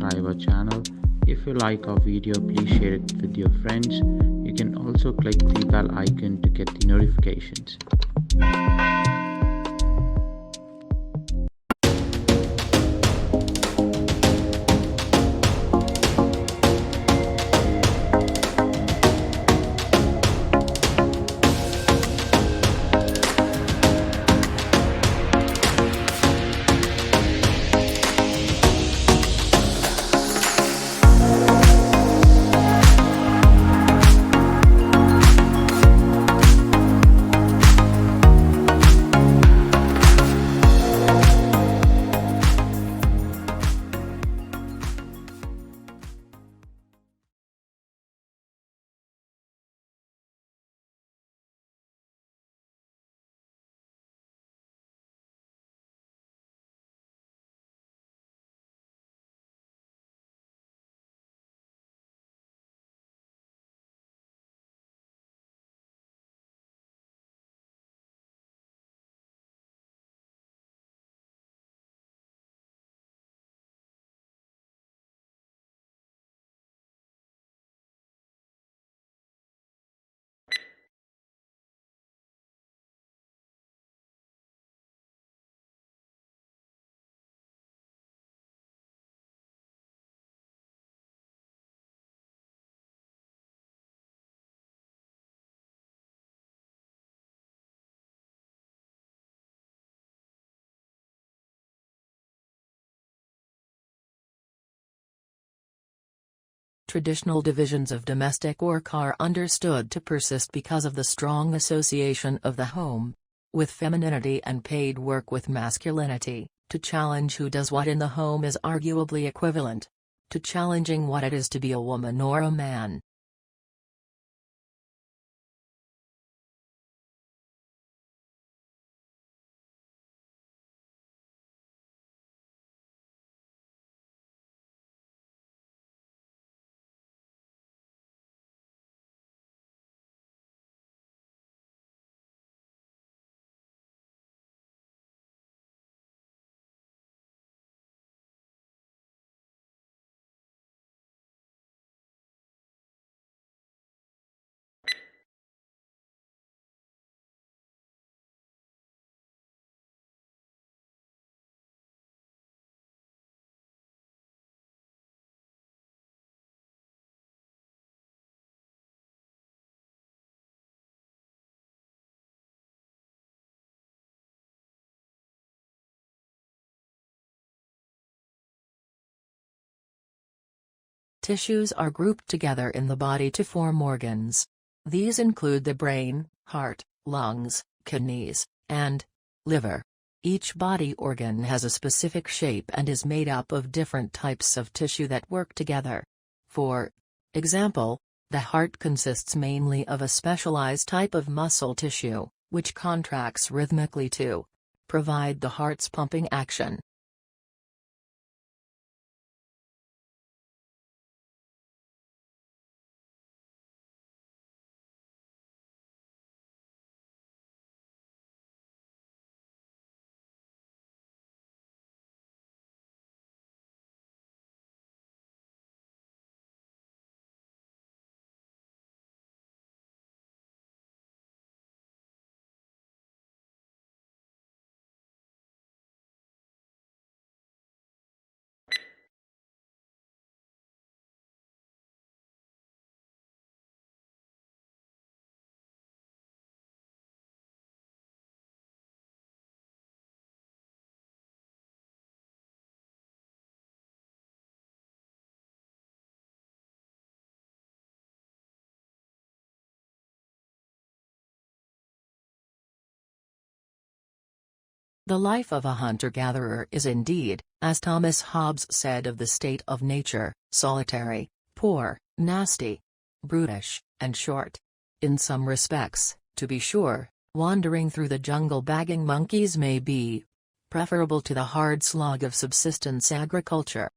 subscribe our channel. If you like our video, please share it with your friends. You can also click the bell icon to get the notifications. Traditional divisions of domestic work are understood to persist because of the strong association of the home with femininity and paid work with masculinity. To challenge who does what in the home is arguably equivalent to challenging what it is to be a woman or a man. Tissues are grouped together in the body to form organs. These include the brain, heart, lungs, kidneys, and liver. Each body organ has a specific shape and is made up of different types of tissue that work together. For example, the heart consists mainly of a specialized type of muscle tissue, which contracts rhythmically to provide the heart's pumping action. The life of a hunter-gatherer is indeed, as Thomas Hobbes said of the state of nature, solitary, poor, nasty, brutish, and short. In some respects, to be sure, wandering through the jungle bagging monkeys may be preferable to the hard slog of subsistence agriculture.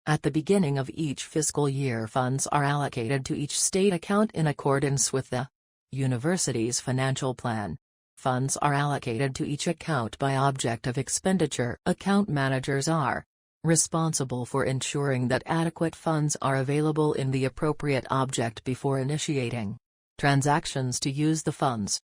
At the beginning of each fiscal year, funds are allocated to each state account in accordance with the university's financial plan. Funds are allocated to each account by object of expenditure. Account managers are responsible for ensuring that adequate funds are available in the appropriate object before initiating transactions to use the funds.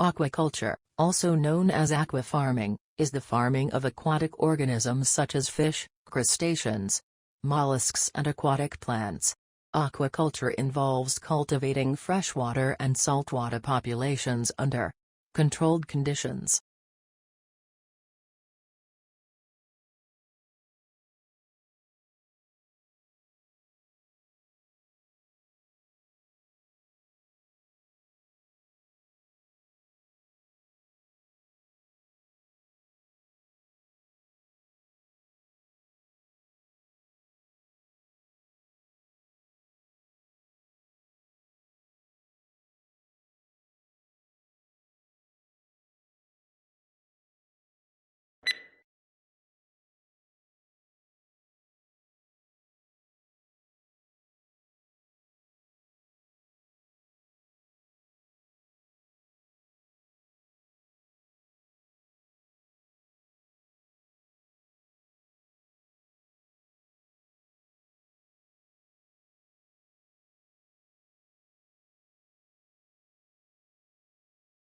Aquaculture, also known as aquafarming, is the farming of aquatic organisms such as fish, crustaceans, mollusks and aquatic plants. Aquaculture involves cultivating freshwater and saltwater populations under controlled conditions.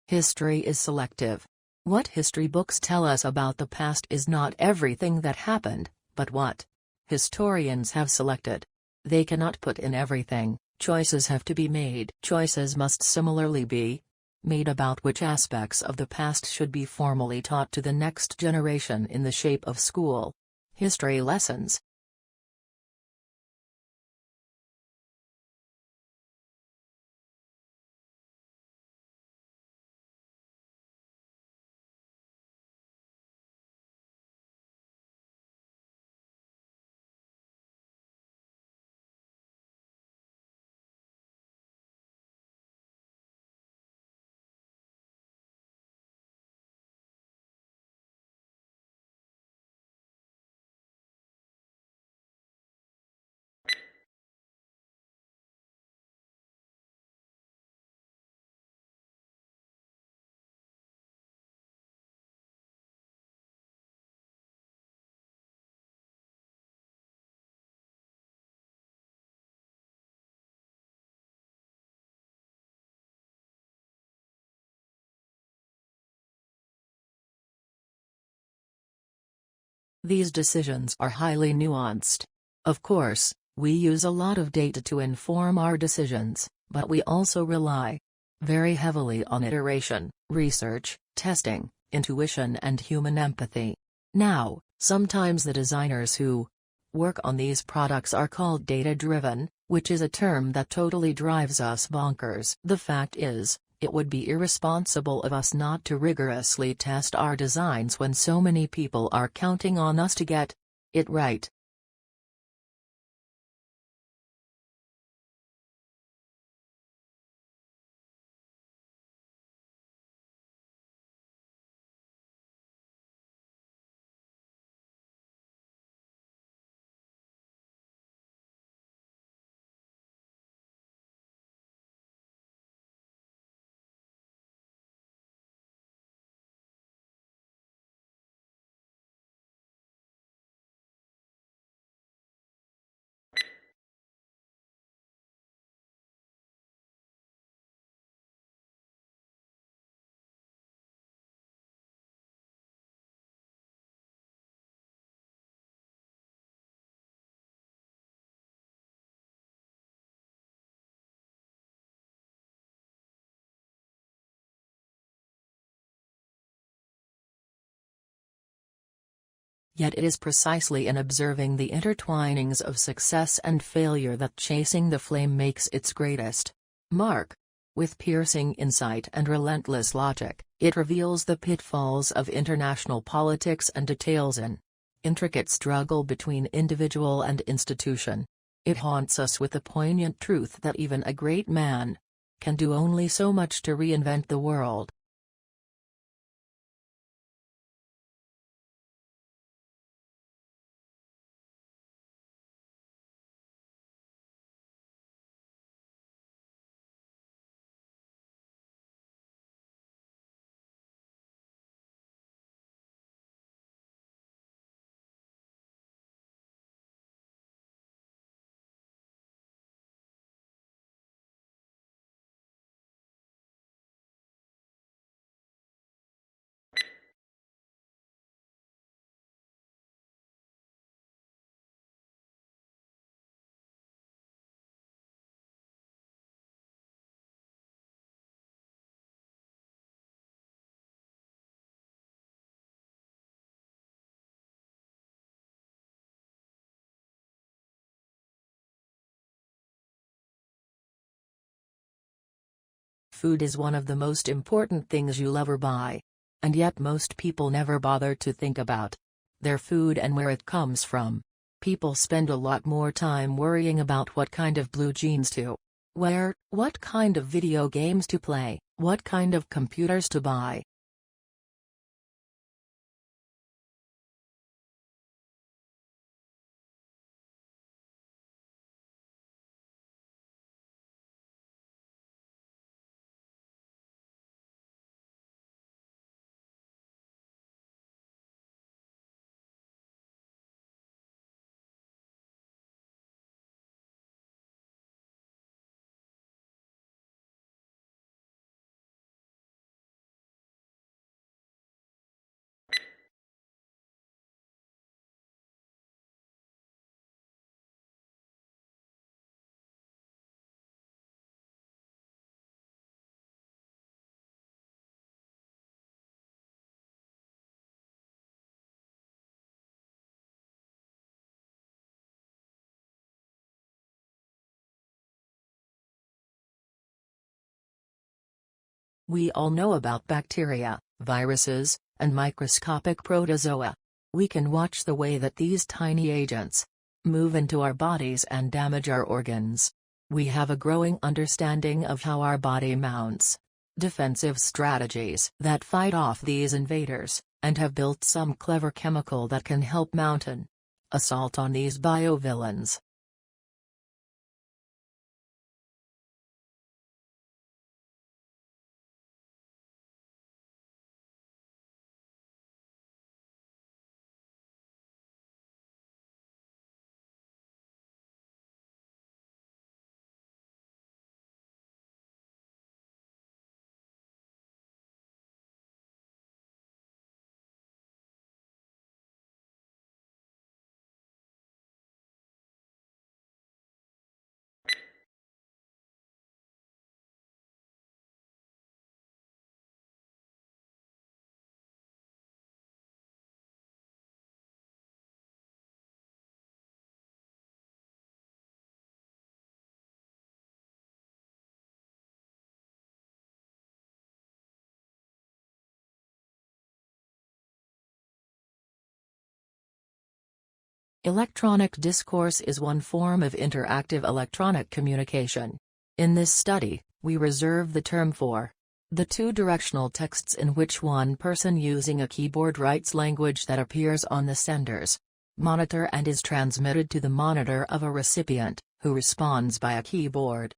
History is selective. What history books tell us about the past is not everything that happened, but what historians have selected. They cannot put in everything. Choices have to be made. Choices must similarly be made about which aspects of the past should be formally taught to the next generation in the shape of school history lessons. These decisions are highly nuanced. Of course, we use a lot of data to inform our decisions, but we also rely very heavily on iteration, research, testing, intuition and human empathy. Now, sometimes the designers who work on these products are called data-driven, which is a term that totally drives us bonkers. The fact is, it would be irresponsible of us not to rigorously test our designs when so many people are counting on us to get it right. Yet it is precisely in observing the intertwinings of success and failure that Chasing the Flame makes its greatest mark. With piercing insight and relentless logic, it reveals the pitfalls of international politics and details an intricate struggle between individual and institution. It haunts us with the poignant truth that even a great man can do only so much to reinvent the world. Food is one of the most important things you'll ever buy. And yet most people never bother to think about their food and where it comes from. People spend a lot more time worrying about what kind of blue jeans to wear, what kind of video games to play, what kind of computers to buy. We all know about bacteria, viruses, and microscopic protozoa. We can watch the way that these tiny agents move into our bodies and damage our organs. We have a growing understanding of how our body mounts defensive strategies that fight off these invaders, and have built some clever chemical that can help mount an assault on these biovillains. Electronic discourse is one form of interactive electronic communication. In this study, we reserve the term for the two-directional texts in which one person using a keyboard writes language that appears on the sender's monitor and is transmitted to the monitor of a recipient, who responds by a keyboard.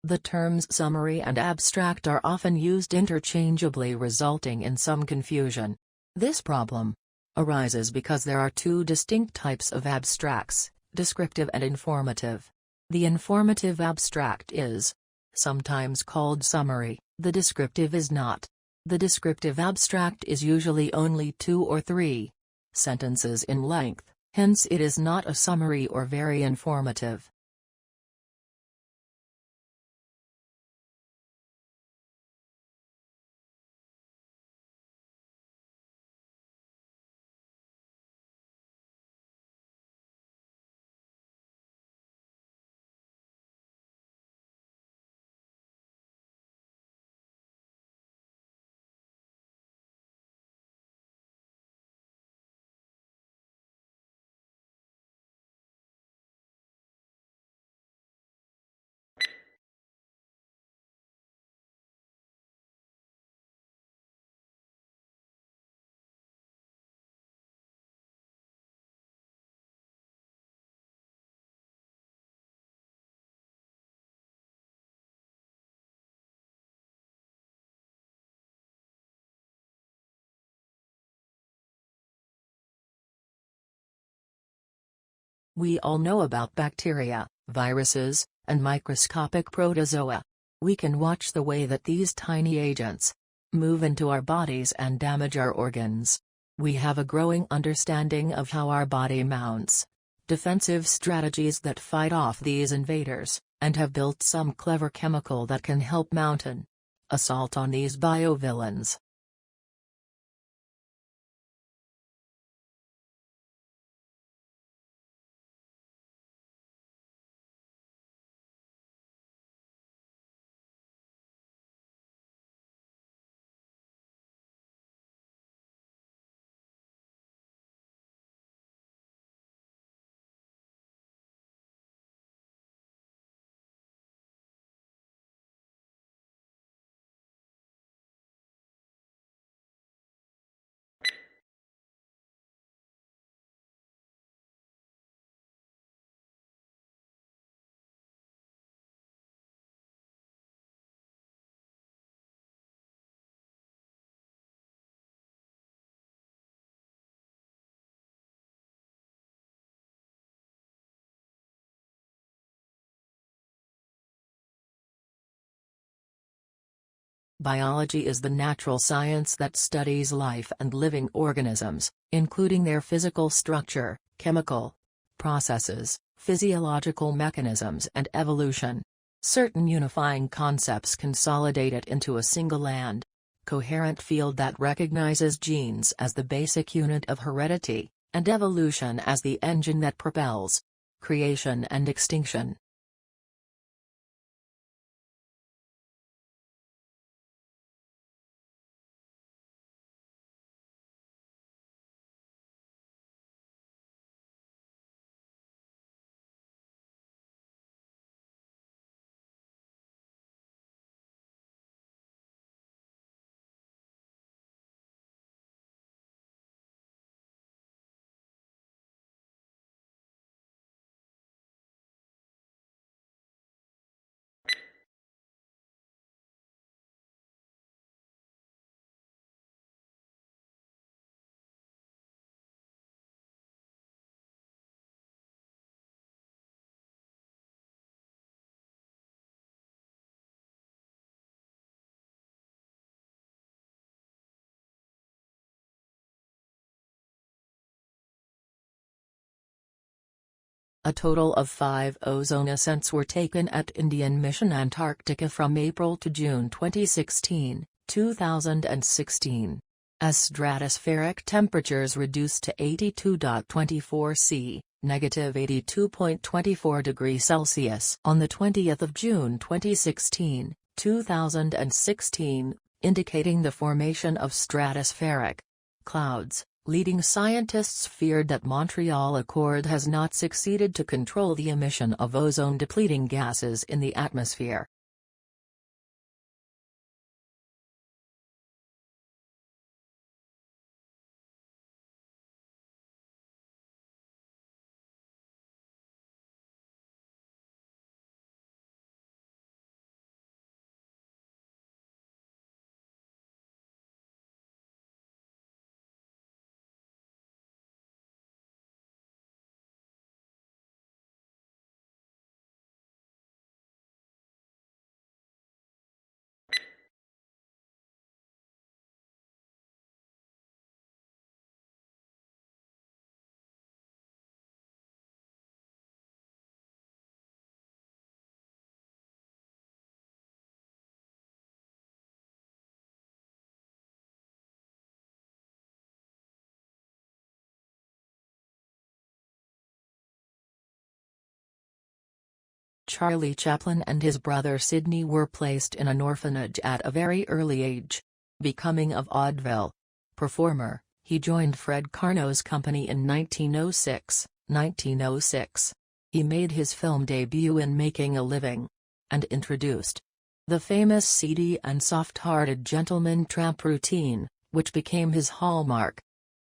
The terms summary and abstract are often used interchangeably, resulting in some confusion. This problem arises because there are two distinct types of abstracts, descriptive and informative. The informative abstract is sometimes called summary, the descriptive is not. The descriptive abstract is usually only 2 or 3 sentences in length, hence it is not a summary or very informative. We all know about bacteria, viruses, and microscopic protozoa. We can watch the way that these tiny agents move into our bodies and damage our organs. We have a growing understanding of how our body mounts defensive strategies that fight off these invaders, and have built some clever chemical that can help mount an assault on these biovillains. Biology is the natural science that studies life and living organisms, including their physical structure, chemical processes, physiological mechanisms and evolution. Certain unifying concepts consolidate it into a single and coherent field that recognizes genes as the basic unit of heredity, and evolution as the engine that propels creation and extinction. A total of 5 ozone ascents were taken at Indian Mission Antarctica from April to June 2016. As stratospheric temperatures reduced to 82.24 C, negative 82.24 degrees Celsius on the 20th of June 2016, indicating the formation of stratospheric clouds. Leading scientists feared that Montreal Accord has not succeeded to control the emission of ozone-depleting gases in the atmosphere. Charlie Chaplin and his brother Sidney were placed in an orphanage at a very early age. Becoming a vaudeville performer, he joined Fred Karno's company in 1906. He made his film debut in Making a Living, and introduced the famous seedy and soft-hearted gentleman tramp routine, which became his hallmark.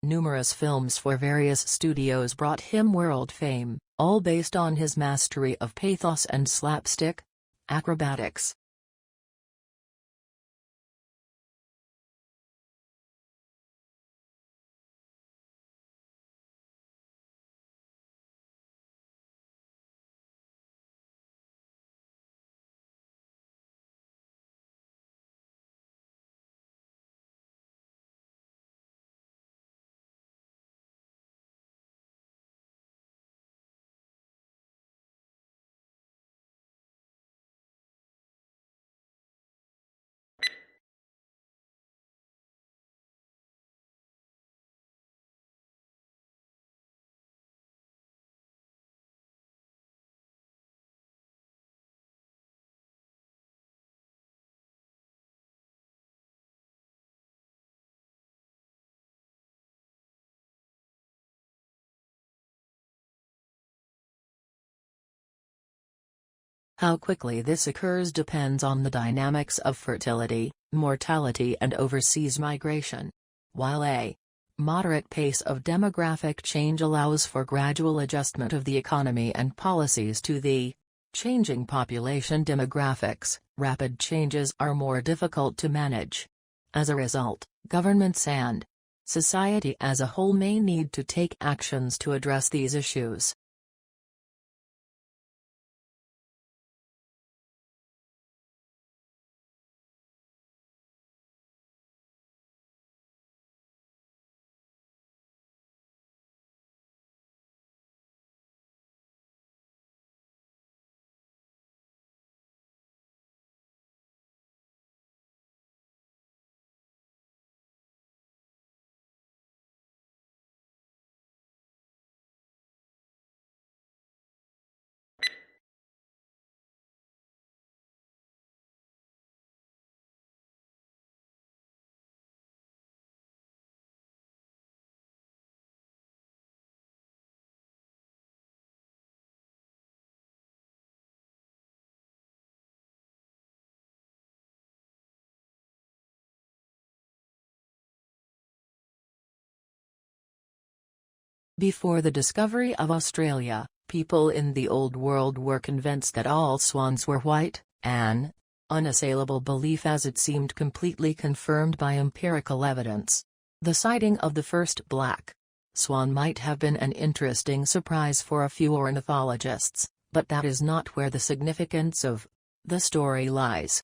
Numerous films for various studios brought him world fame, all based on his mastery of pathos and slapstick acrobatics. How quickly this occurs depends on the dynamics of fertility, mortality and overseas migration. While a moderate pace of demographic change allows for gradual adjustment of the economy and policies to the changing population demographics, rapid changes are more difficult to manage. As a result, governments and society as a whole may need to take actions to address these issues. Before the discovery of Australia, people in the Old World were convinced that all swans were white, an unassailable belief as it seemed completely confirmed by empirical evidence. The sighting of the first black swan might have been an interesting surprise for a few ornithologists, but that is not where the significance of the story lies.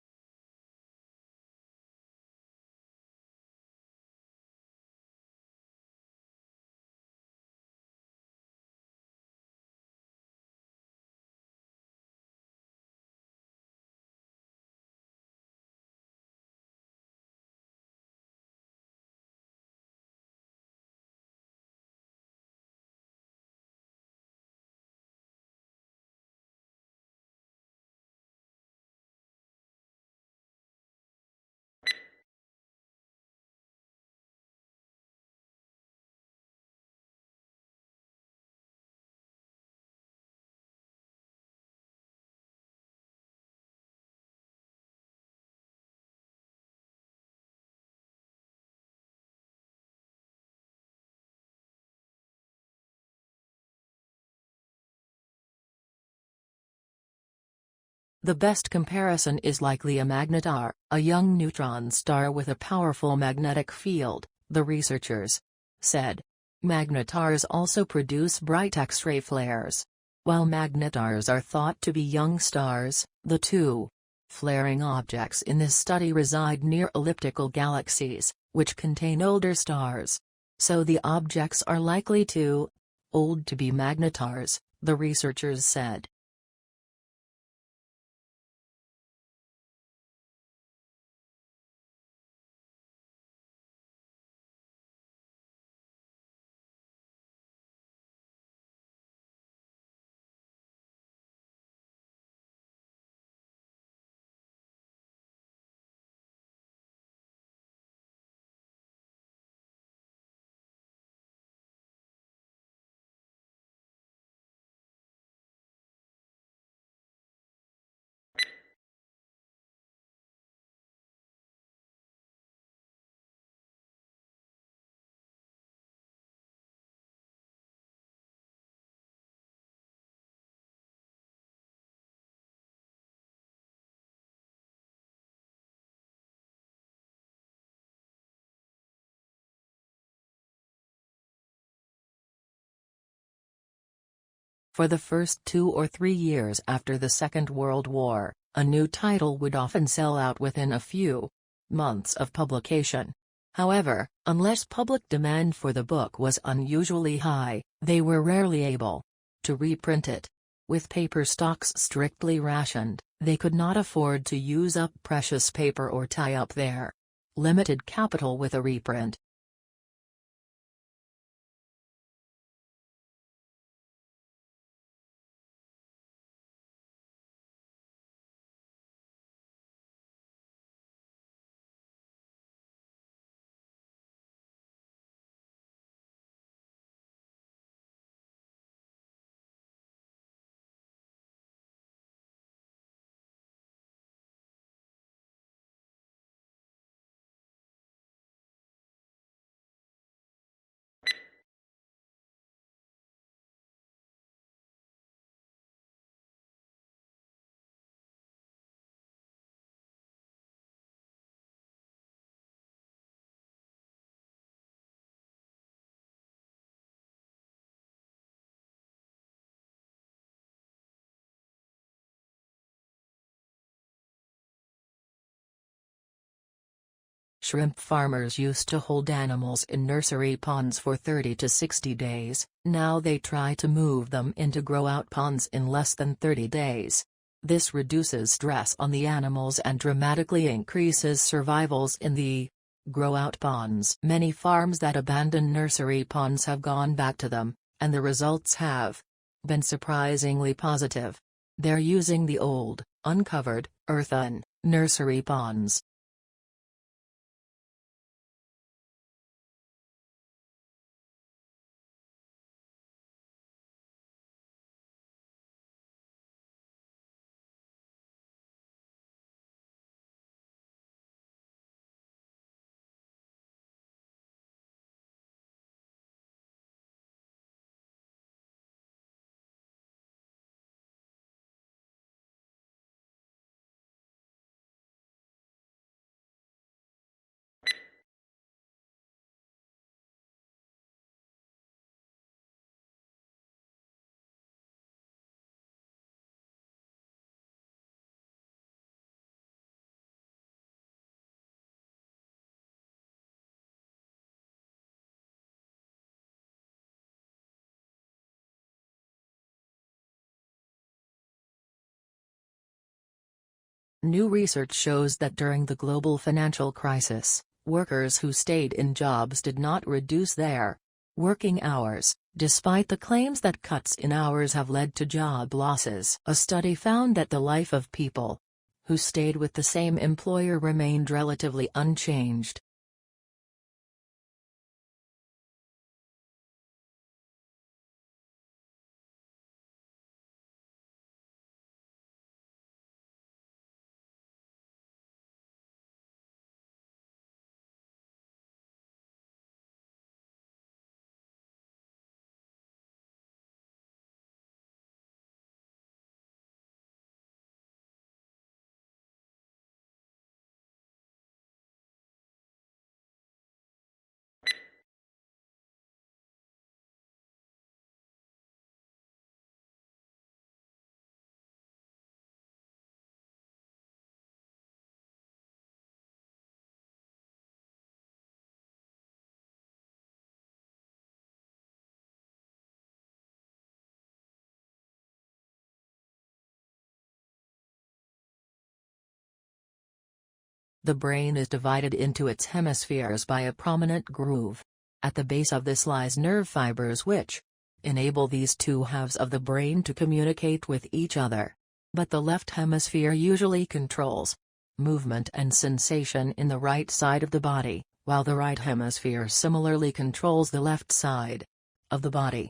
The best comparison is likely a magnetar, a young neutron star with a powerful magnetic field, the researchers said. Magnetars also produce bright X-ray flares. While magnetars are thought to be young stars, the two flaring objects in this study reside near elliptical galaxies, which contain older stars. So the objects are likely too old to be magnetars, the researchers said. For the first 2 or 3 years after the Second World War, a new title would often sell out within a few months of publication. However, unless public demand for the book was unusually high, they were rarely able to reprint it. With paper stocks strictly rationed, they could not afford to use up precious paper or tie up their limited capital with a reprint. Shrimp farmers used to hold animals in nursery ponds for 30 to 60 days, now they try to move them into grow-out ponds in less than 30 days. This reduces stress on the animals and dramatically increases survivals in the grow-out ponds. Many farms that abandon nursery ponds have gone back to them, and the results have been surprisingly positive. They're using the old, uncovered, earthen nursery ponds. New research shows that during the global financial crisis, workers who stayed in jobs did not reduce their working hours, despite the claims that cuts in hours have led to job losses. A study found that the life of people who stayed with the same employer remained relatively unchanged. The brain is divided into its hemispheres by a prominent groove. At the base of this lies nerve fibers which enable these two halves of the brain to communicate with each other. But the left hemisphere usually controls movement and sensation in the right side of the body, while the right hemisphere similarly controls the left side of the body.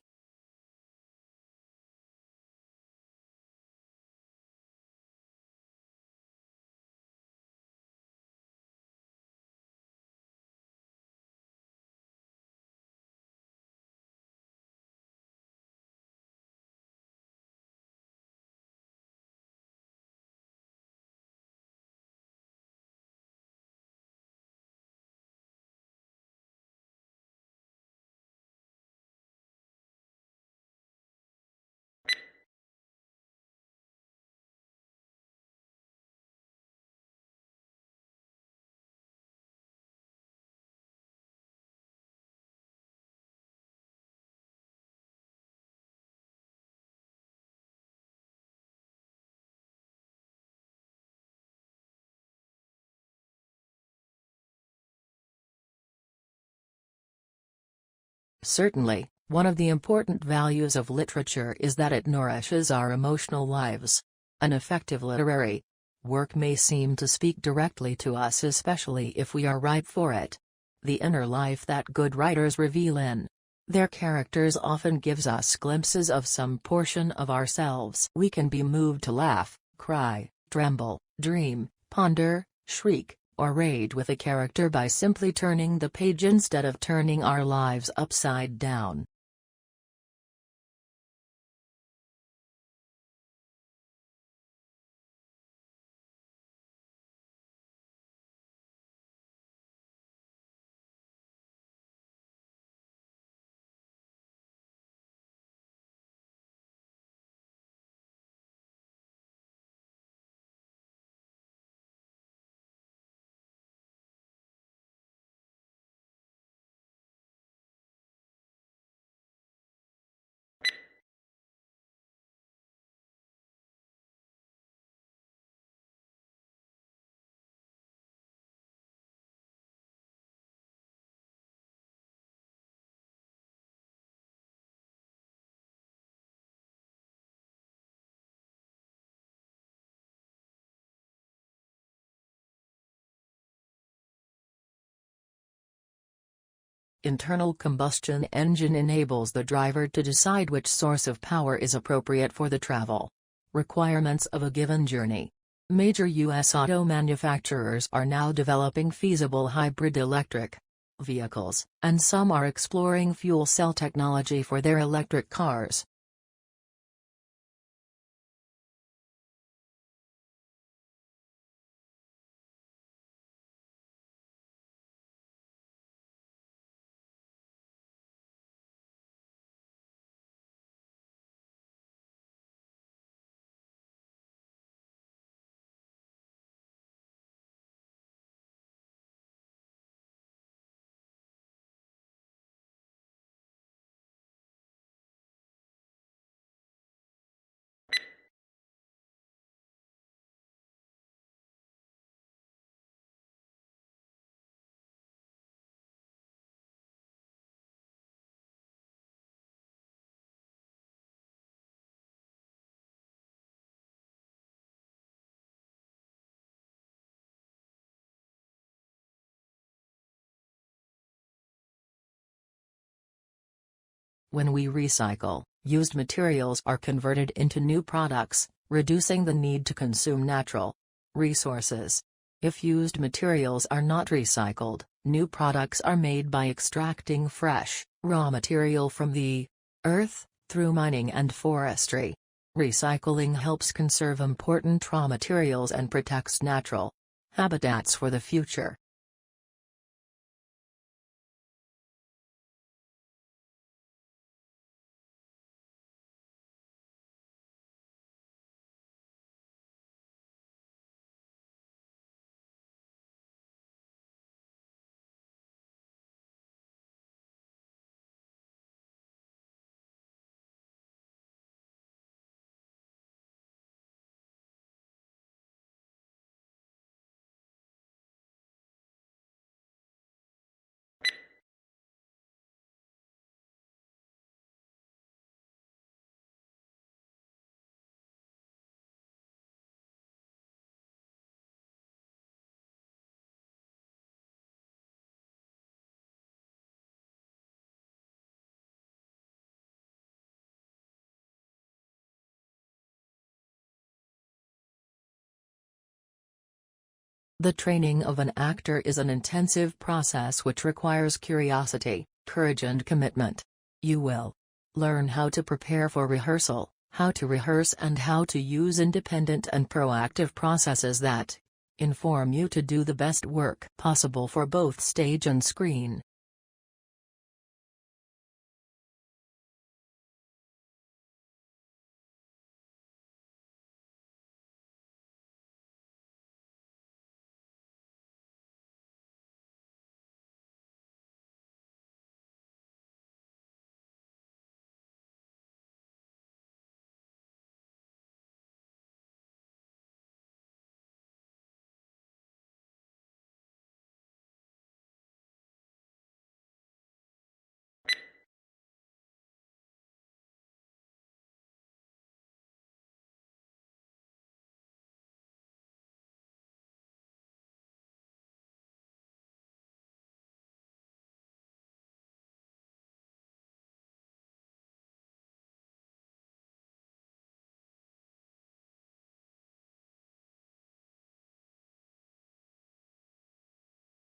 Certainly, one of the important values of literature is that it nourishes our emotional lives. An effective literary work may seem to speak directly to us, especially if we are ripe for it. The inner life that good writers reveal in their characters often gives us glimpses of some portion of ourselves. We can be moved to laugh, cry, tremble, dream, ponder, shriek, or rage with a character by simply turning the page instead of turning our lives upside down. Internal combustion engine enables the driver to decide which source of power is appropriate for the travel requirements of a given journey. Major U.S. auto manufacturers are now developing feasible hybrid electric vehicles, and some are exploring fuel cell technology for their electric cars. When we recycle, used materials are converted into new products, reducing the need to consume natural resources. If used materials are not recycled, new products are made by extracting fresh, raw material from the earth, through mining and forestry. Recycling helps conserve important raw materials and protects natural habitats for the future. The training of an actor is an intensive process which requires curiosity, courage and commitment. You will learn how to prepare for rehearsal, how to rehearse and how to use independent and proactive processes that inform you to do the best work possible for both stage and screen.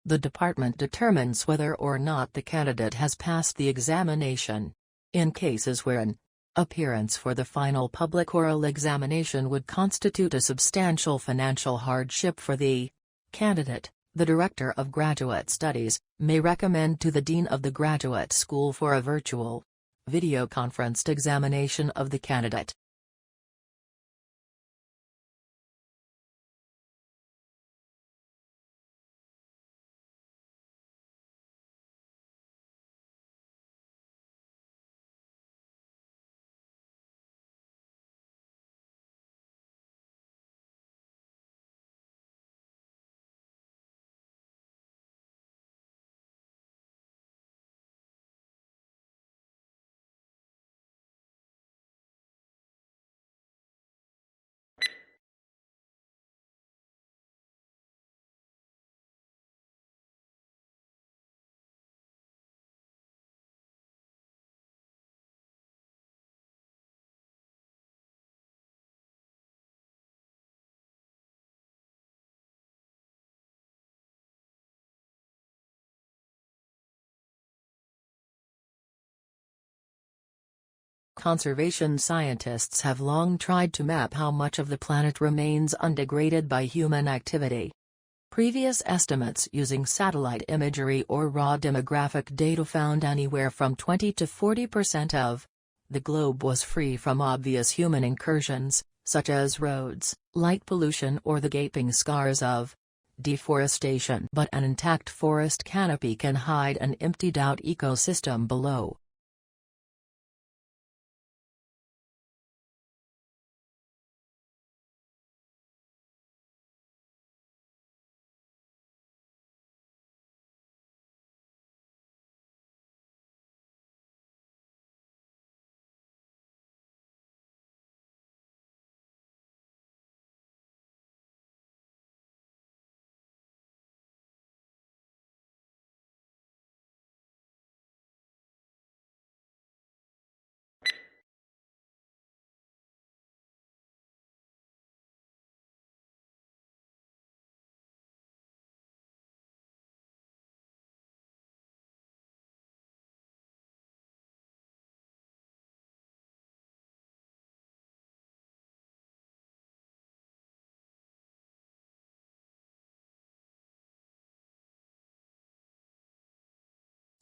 The department determines whether or not the candidate has passed the examination. In cases where an appearance for the final public oral examination would constitute a substantial financial hardship for the candidate, the Director of Graduate Studies may recommend to the Dean of the Graduate School for a virtual, video-conferenced examination of the candidate. Conservation scientists have long tried to map how much of the planet remains undegraded by human activity. Previous estimates using satellite imagery or raw demographic data found anywhere from 20 to 40% of the globe was free from obvious human incursions, such as roads, light pollution or the gaping scars of deforestation. But an intact forest canopy can hide an emptied-out ecosystem below.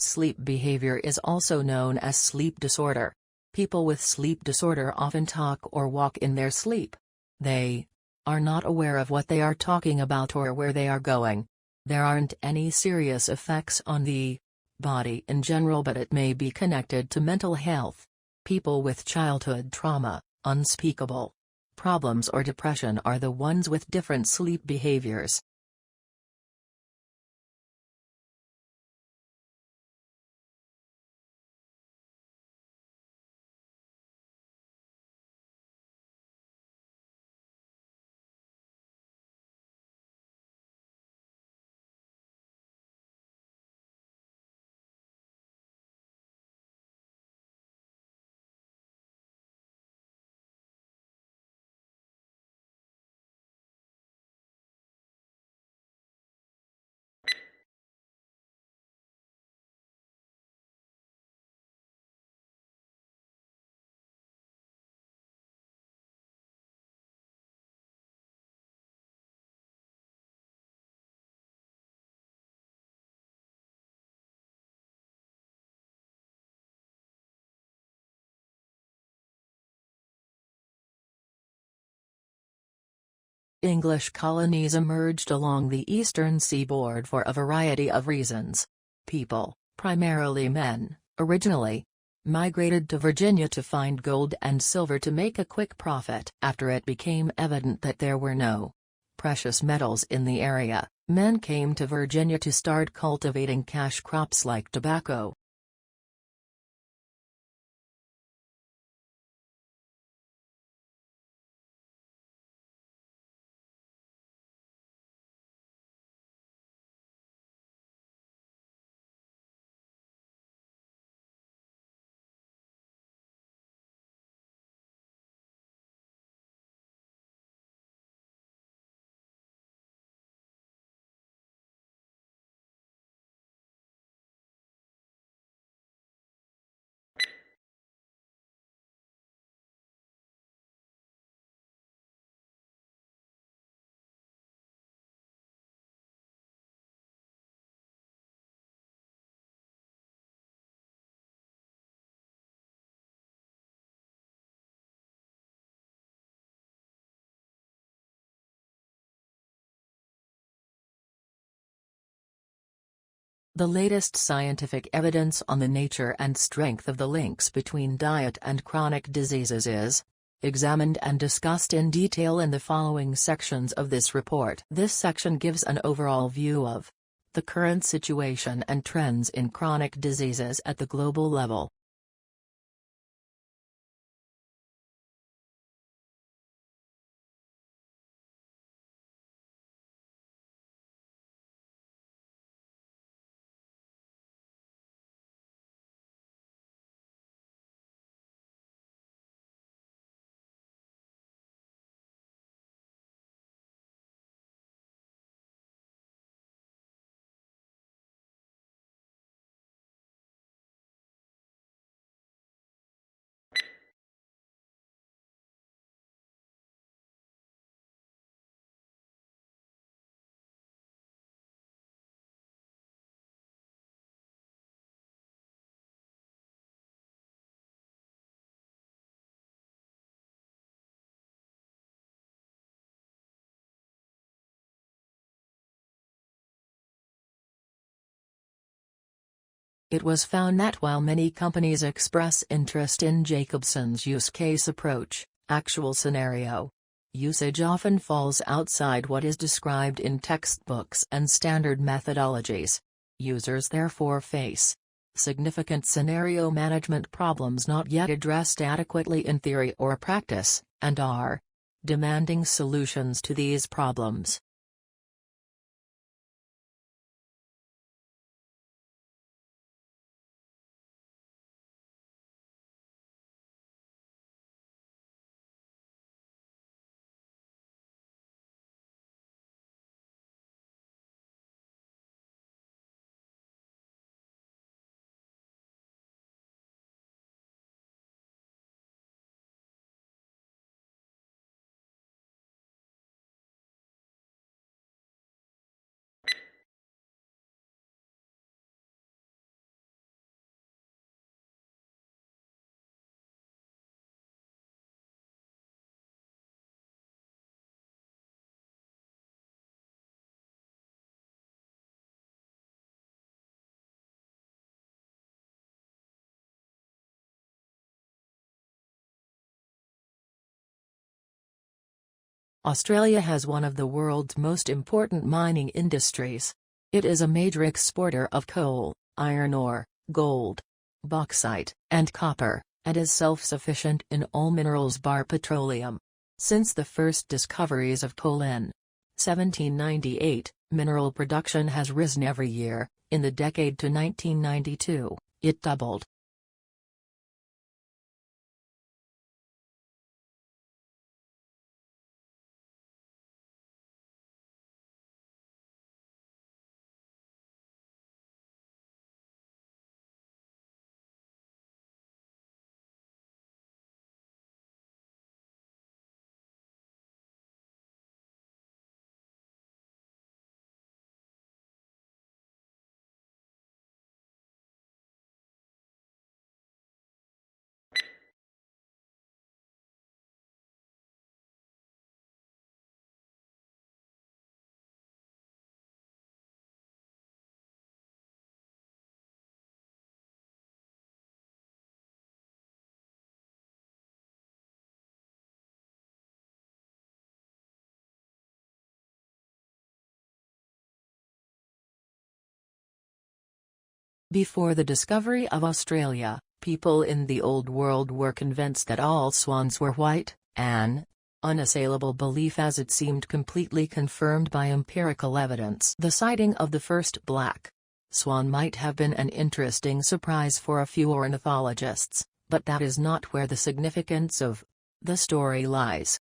Sleep behavior is also known as sleep disorder. People with sleep disorder often talk or walk in their sleep. They are not aware of what they are talking about or where they are going. There aren't any serious effects on the body in general, but it may be connected to mental health. People with childhood trauma, unspeakable problems or depression are the ones with different sleep behaviors. English colonies emerged along the eastern seaboard for a variety of reasons. People, primarily men, originally migrated to Virginia to find gold and silver to make a quick profit. After it became evident that there were no precious metals in the area, men came to Virginia to start cultivating cash crops like tobacco. The latest scientific evidence on the nature and strength of the links between diet and chronic diseases is examined and discussed in detail in the following sections of this report. This section gives an overall view of the current situation and trends in chronic diseases at the global level. It was found that while many companies express interest in Jacobson's use case approach, actual scenario usage often falls outside what is described in textbooks and standard methodologies. Users therefore face significant scenario management problems not yet addressed adequately in theory or practice, and are demanding solutions to these problems. Australia has one of the world's most important mining industries. It is a major exporter of coal, iron ore, gold, bauxite, and copper, and is self-sufficient in all minerals bar petroleum. Since the first discoveries of coal in 1798, mineral production has risen every year. In the decade to 1992, it doubled. Before the discovery of Australia, people in the Old World were convinced that all swans were white, an unassailable belief as it seemed completely confirmed by empirical evidence. The sighting of the first black swan might have been an interesting surprise for a few ornithologists, but that is not where the significance of the story lies.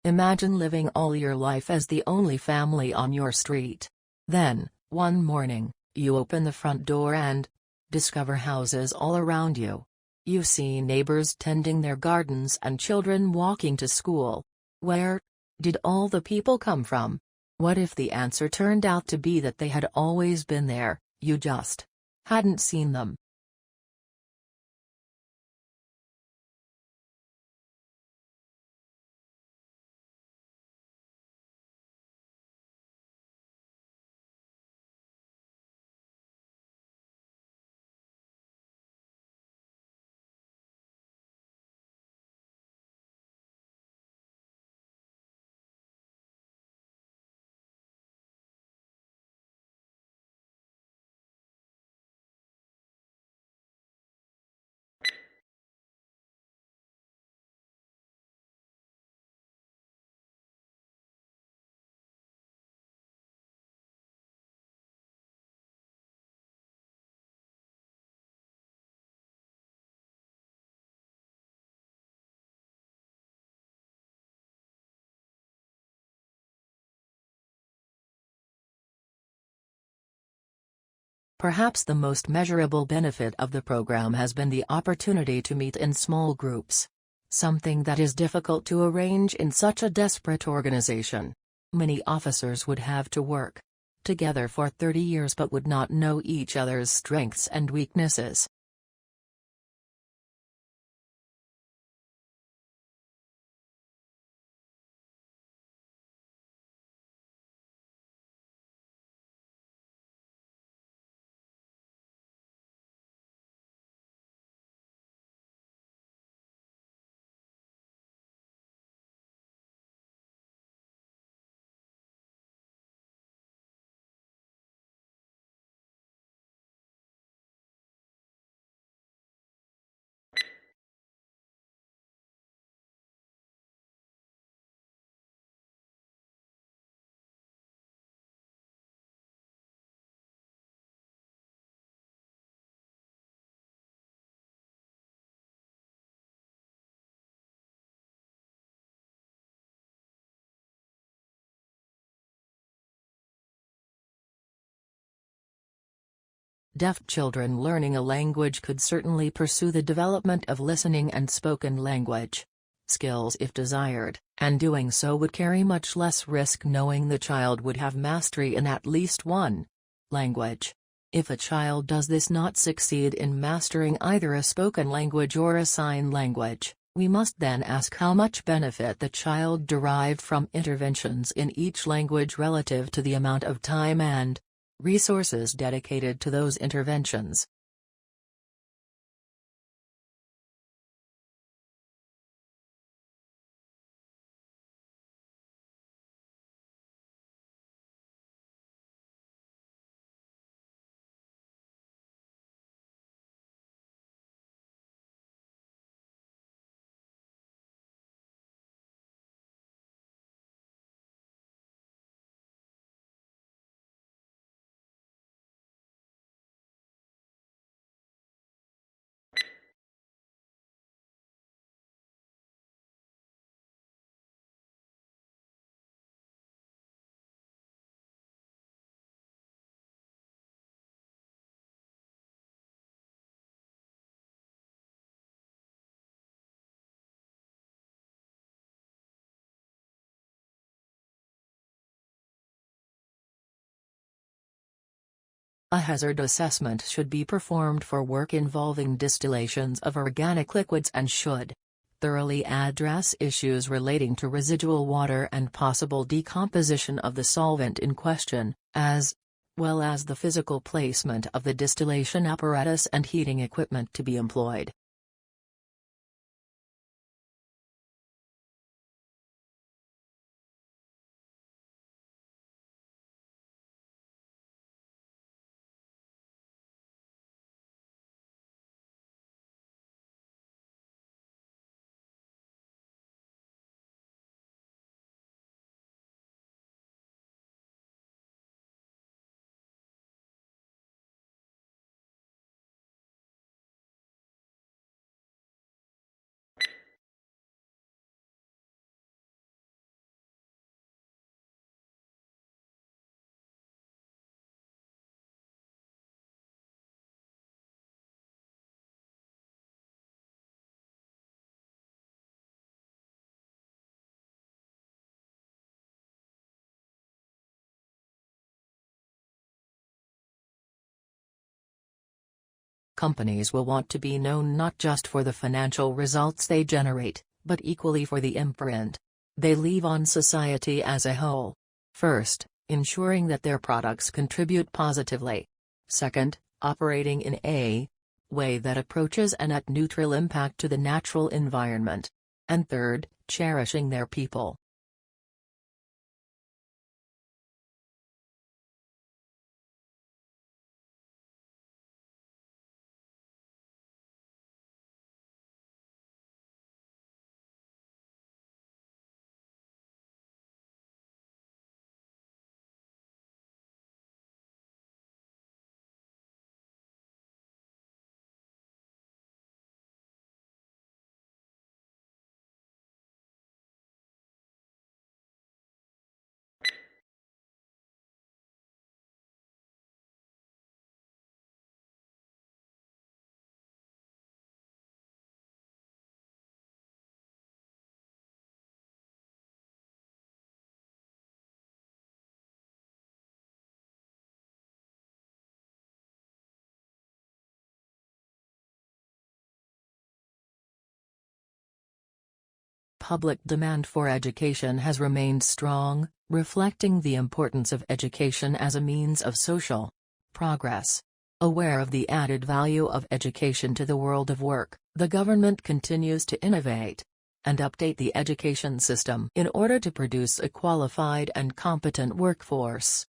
Imagine living all your life as the only family on your street. Then, one morning, you open the front door and discover houses all around you. You see neighbors tending their gardens and children walking to school. Where did all the people come from? What if the answer turned out to be that they had always been there, you just hadn't seen them? Perhaps the most measurable benefit of the program has been the opportunity to meet in small groups. Something that is difficult to arrange in such a desperate organization. Many officers would have to work together for 30 years but would not know each other's strengths and weaknesses. Deaf children learning a language could certainly pursue the development of listening and spoken language skills if desired, and doing so would carry much less risk knowing the child would have mastery in at least one language. If a child does this not succeed in mastering either a spoken language or a sign language, we must then ask how much benefit the child derived from interventions in each language relative to the amount of time and resources dedicated to those interventions. A hazard assessment should be performed for work involving distillations of organic liquids and should thoroughly address issues relating to residual water and possible decomposition of the solvent in question, as well as the physical placement of the distillation apparatus and heating equipment to be employed. Companies will want to be known not just for the financial results they generate, but equally for the imprint they leave on society as a whole. First, ensuring that their products contribute positively. Second, operating in a way that approaches a net neutral impact to the natural environment. And third, cherishing their people. Public demand for education has remained strong, reflecting the importance of education as a means of social progress. Aware of the added value of education to the world of work, the government continues to innovate and update the education system in order to produce a qualified and competent workforce.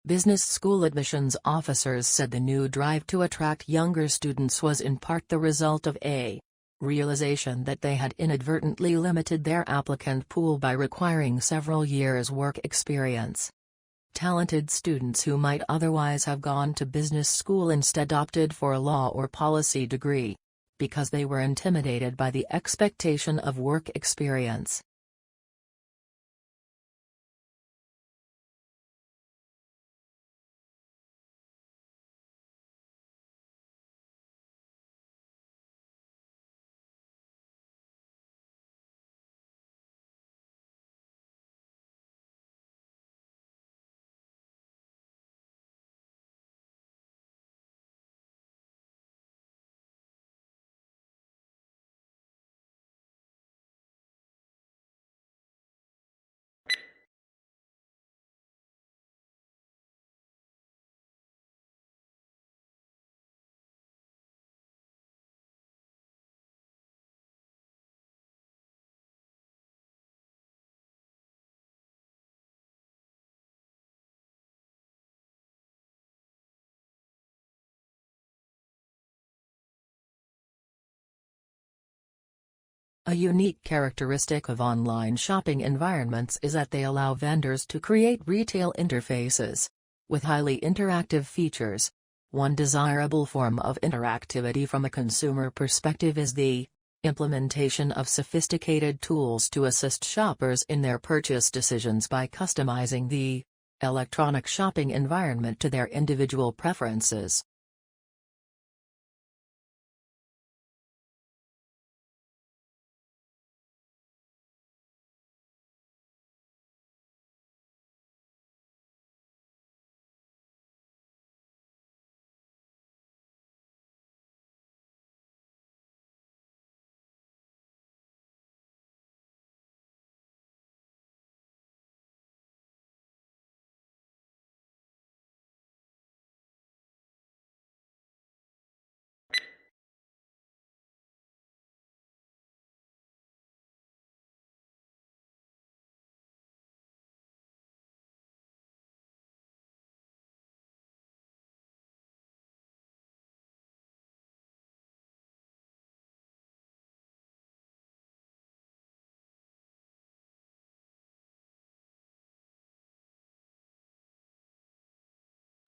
Business school admissions officers said the new drive to attract younger students was in part the result of a realization that they had inadvertently limited their applicant pool by requiring several years' work experience. Talented students who might otherwise have gone to business school instead opted for a law or policy degree, because they were intimidated by the expectation of work experience. A unique characteristic of online shopping environments is that they allow vendors to create retail interfaces with highly interactive features. One desirable form of interactivity from a consumer perspective is the implementation of sophisticated tools to assist shoppers in their purchase decisions by customizing the electronic shopping environment to their individual preferences.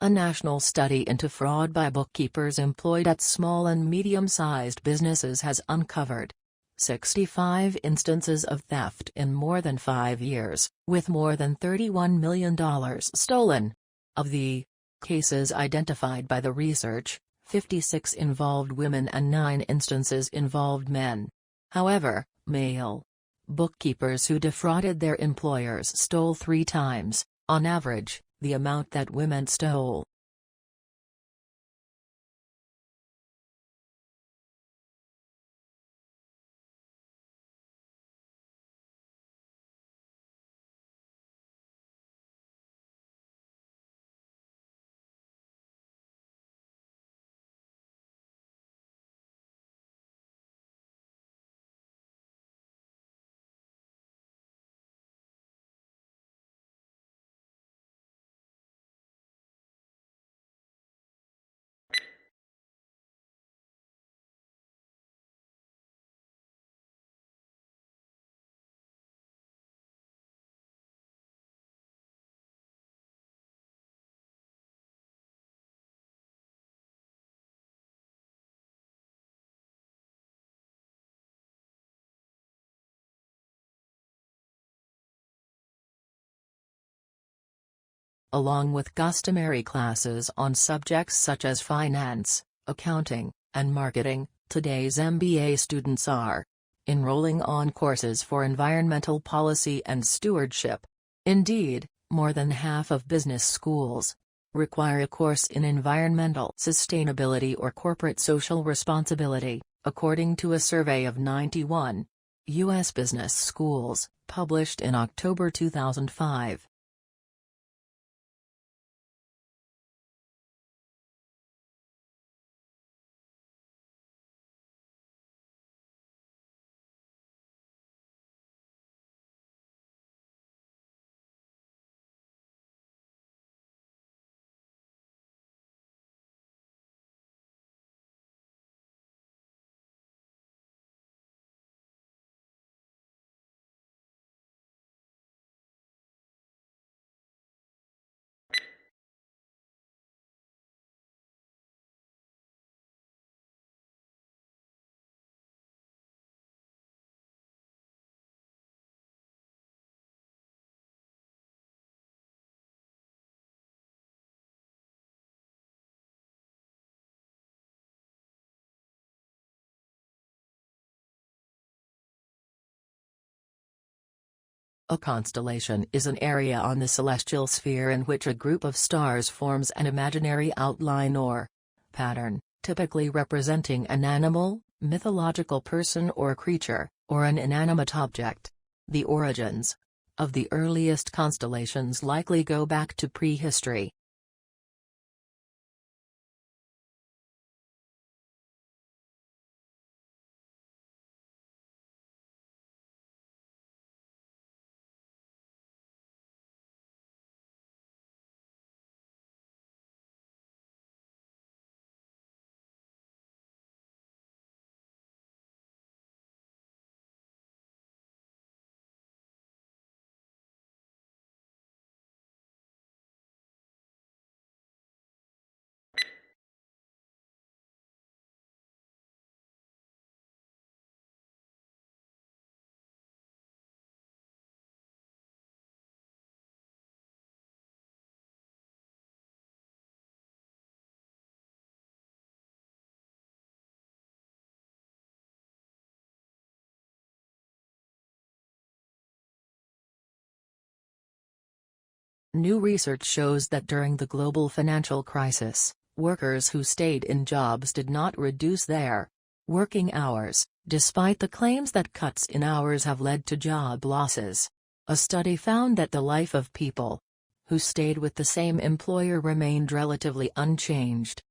A national study into fraud by bookkeepers employed at small and medium-sized businesses has uncovered 65 instances of theft in more than 5 years, with more than $31 million stolen. Of the cases identified by the research, 56 involved women and 9 instances involved men. However, male bookkeepers who defrauded their employers stole 3 times, on average, the amount that women stole. Along with customary classes on subjects such as finance, accounting, and marketing, today's MBA students are enrolling on courses for environmental policy and stewardship. Indeed, more than half of business schools require a course in environmental sustainability or corporate social responsibility, according to a survey of 91 U.S. business schools, published in October 2005. A constellation is an area on the celestial sphere in which a group of stars forms an imaginary outline or pattern, typically representing an animal, mythological person or creature, or an inanimate object. The origins of the earliest constellations likely go back to prehistory. New research shows that during the global financial crisis, workers who stayed in jobs did not reduce their working hours, despite the claims that cuts in hours have led to job losses. A study found that the life of people who stayed with the same employer remained relatively unchanged.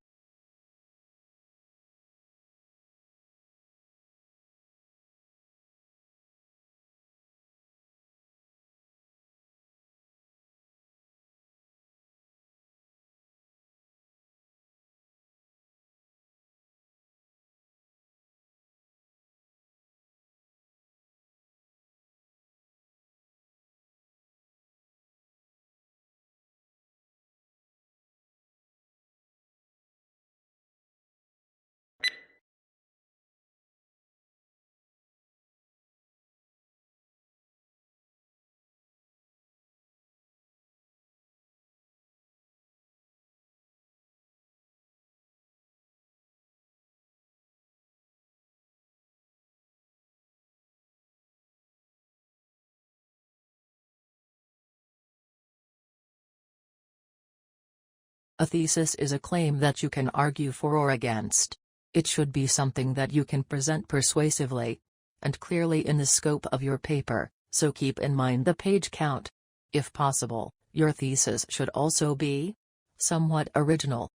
A thesis is a claim that you can argue for or against. It should be something that you can present persuasively and clearly in the scope of your paper, so keep in mind the page count. If possible, your thesis should also be somewhat original.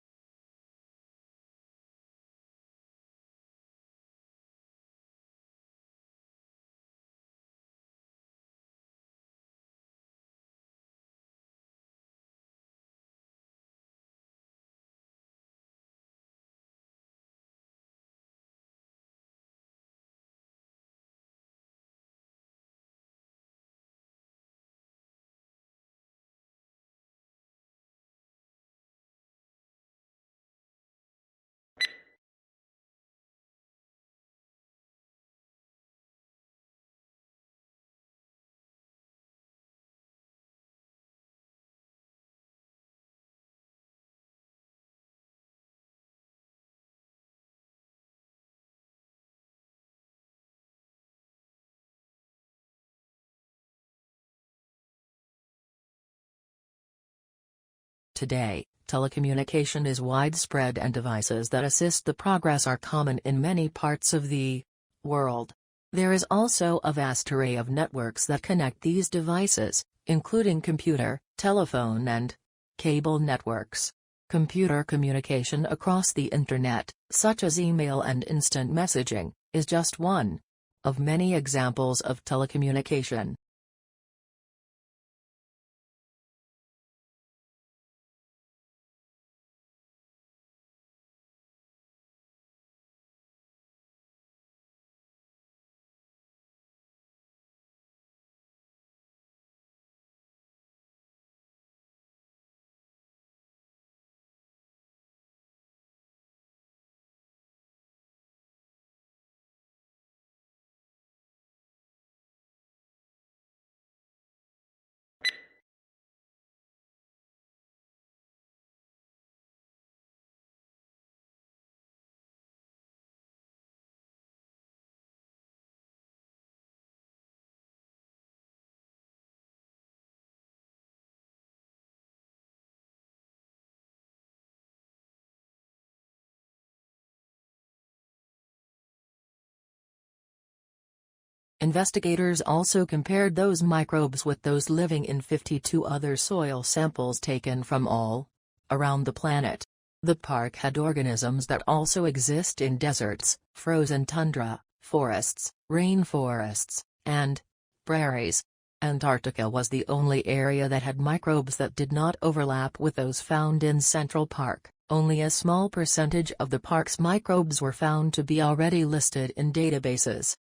Today, telecommunication is widespread and devices that assist the progress are common in many parts of the world. There is also a vast array of networks that connect these devices, including computer, telephone and cable networks. Computer communication across the Internet, such as email and instant messaging, is just one of many examples of telecommunication. Investigators also compared those microbes with those living in 52 other soil samples taken from all around the planet. The park had organisms that also exist in deserts, frozen tundra, forests, rainforests, and prairies. Antarctica was the only area that had microbes that did not overlap with those found in Central Park. Only a small percentage of the park's microbes were found to be already listed in databases.